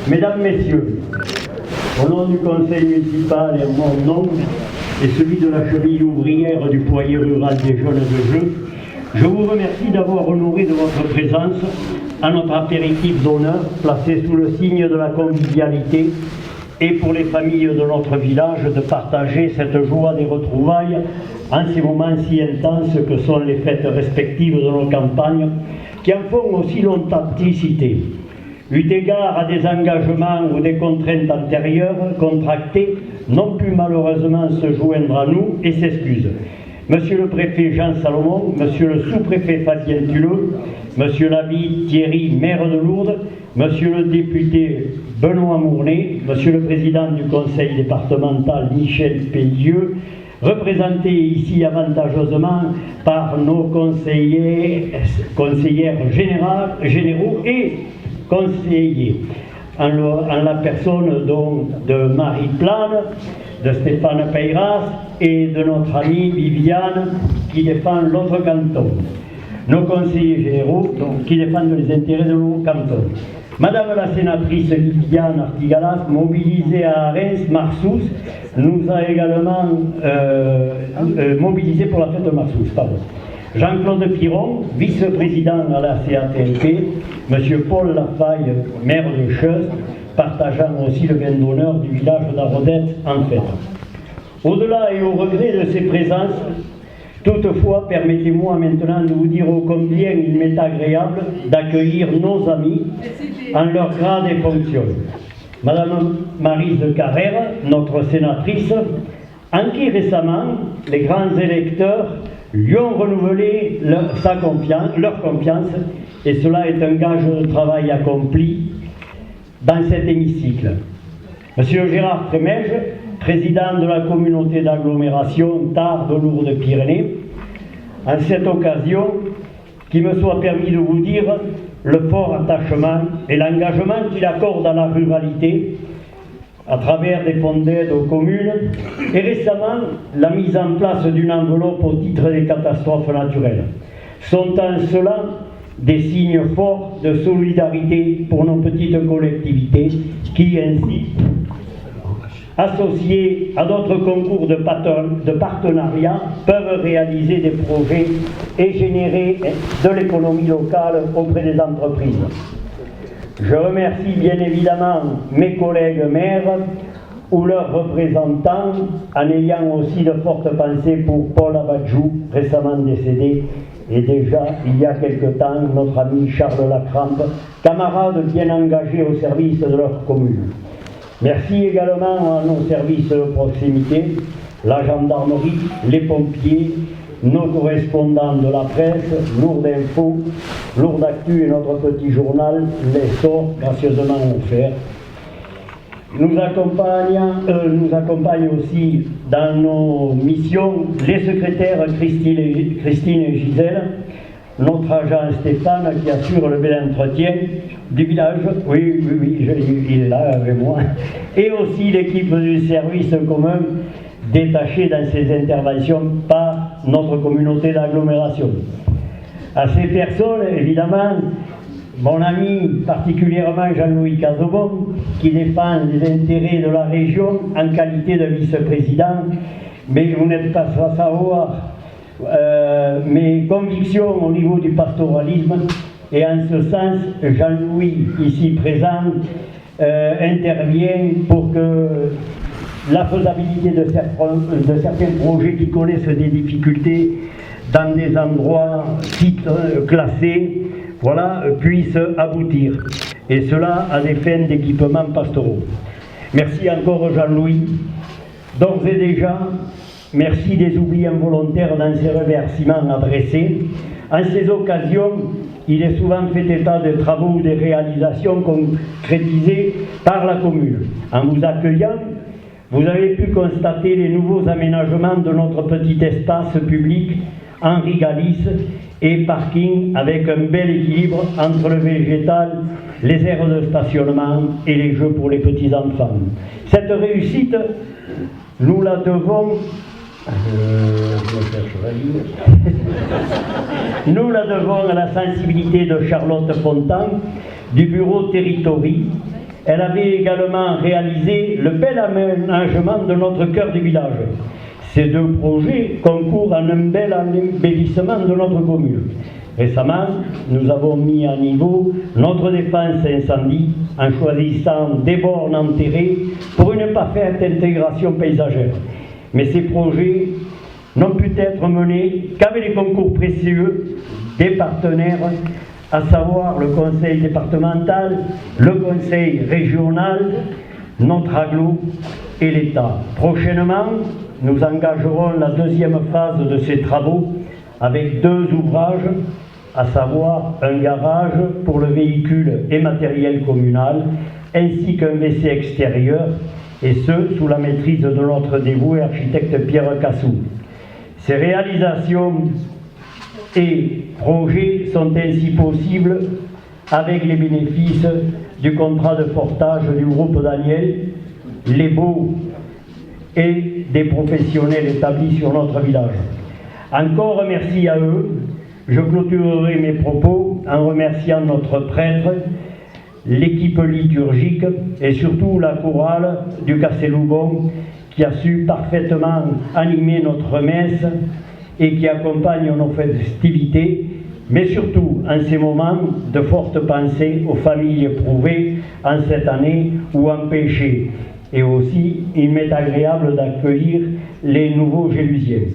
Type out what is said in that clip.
Mesdames, Messieurs, au nom du Conseil municipal et en mon nom et celui de la cheville ouvrière du foyer rural des jeunes de Jeux, je vous remercie d'avoir honoré de votre présence à notre apéritif d'honneur placé sous le signe de la convivialité et pour les familles de notre village de partager cette joie des retrouvailles en ces moments si intenses que sont les fêtes respectives de nos campagnes qui en font aussi l'authenticité. Eu égard à des engagements ou des contraintes antérieures contractées, n'ont pu malheureusement se joindre à nous et s'excusent. Monsieur le préfet Jean Salomon, monsieur le sous-préfet Fabien Tuleux, monsieur l'abbé Thierry, maire de Lourdes, monsieur le député Benoît Mournet, monsieur le président du conseil départemental Michel Pellieux, représentés ici avantageusement par nos conseillères généraux et conseillers, en la personne donc de Marie Plane, de Stéphane Peyras et de notre amie Viviane qui défend l'autre canton. Nos conseillers généraux donc, qui défendent les intérêts de nos cantons. Madame la sénatrice Viviane Artigalas, mobilisée à Reims, Marsous, nous a également mobilisé pour la fête de Marsous. Pardon. Jean-Claude Piron, vice-président à la CATLP, monsieur Paul Lafaille, maire de Cheuse, partageant aussi le vin d'honneur du village d'Arodette en fête. Au-delà et au regret de ces présences, toutefois, permettez-moi maintenant de vous dire ô combien il m'est agréable d'accueillir nos amis en leur grade et fonction. Madame Maryse de Carrère, notre sénatrice, en qui récemment les grands électeurs lui ont renouvelé leur confiance, et cela est un gage de travail accompli dans cet hémicycle. Monsieur Gérard Trémège, président de la communauté d'agglomération Tarbes de Lourdes-Pyrénées, en cette occasion, qu'il me soit permis de vous dire le fort attachement et l'engagement qu'il accorde à la ruralité à travers des fonds d'aide aux communes et récemment la mise en place d'une enveloppe au titre des catastrophes naturelles. Sont en cela des signes forts de solidarité pour nos petites collectivités qui ainsi, associés à d'autres concours de partenariat, peuvent réaliser des projets et générer de l'économie locale auprès des entreprises. Je remercie bien évidemment mes collègues maires ou leurs représentants, en ayant aussi de fortes pensées pour Paul Abadjou, récemment décédé, et déjà, il y a quelque temps, notre ami Charles Lacrampe, camarade bien engagé au service de leur commune. Merci également à nos services de proximité, la gendarmerie, les pompiers, nos correspondants de la presse, Lourdes Info, Lourdes Actu et notre petit journal, l'essor gracieusement offert. Nous accompagnent aussi dans nos missions les secrétaires Christine et Gisèle, notre agent Stéphane qui assure le bel entretien du village, oui, il est là avec moi, et aussi l'équipe du service commun détachée dans ces interventions par notre communauté d'agglomération. À ces personnes, évidemment, mon ami particulièrement Jean-Louis Casobon, qui défend les intérêts de la région en qualité de vice-président, mais vous n'êtes pas sans savoir mes convictions au niveau du pastoralisme, et en ce sens, Jean-Louis, ici présent, intervient pour que la faisabilité de certains projets qui connaissent des difficultés dans des endroits sites classés, voilà, puisse aboutir. Et cela à des fins d'équipements pastoraux. Merci encore Jean-Louis. D'ores et déjà, merci des oublis involontaires dans ces remerciements adressés. En ces occasions, il est souvent fait état de travaux ou des réalisations concrétisées par la commune. En vous accueillant, vous avez pu constater les nouveaux aménagements de notre petit espace public Henri Galis et parking avec un bel équilibre entre le végétal, les aires de stationnement et les jeux pour les petits-enfants. Cette réussite, nous la devons nous la devons à la sensibilité de Charlotte Fontan du bureau Territory Elle avait également réalisé le bel aménagement de notre cœur du village. Ces deux projets concourent à un bel embellissement de notre commune. Récemment, nous avons mis à niveau notre défense incendie en choisissant des bornes enterrées pour une parfaite intégration paysagère. Mais ces projets n'ont pu être menés qu'avec les concours précieux des partenaires, à savoir le conseil départemental, le conseil régional, notre agglo et l'État. Prochainement, nous engagerons la deuxième phase de ces travaux avec deux ouvrages, à savoir un garage pour le véhicule et matériel communal, ainsi qu'un WC extérieur, et ce, sous la maîtrise de notre dévoué architecte Pierre Cassou. Ces réalisations et projets sont ainsi possibles avec les bénéfices du contrat de portage du groupe Daniel, les baux et des professionnels établis sur notre village. Encore merci à eux. Je clôturerai mes propos en remerciant notre prêtre, l'équipe liturgique et surtout la chorale du Castelubon qui a su parfaitement animer notre messe et qui accompagne nos festivités, mais surtout en ces moments de forte pensée aux familles éprouvées en cette année ou empêchées. Et aussi, il m'est agréable d'accueillir les nouveaux Gélusiens.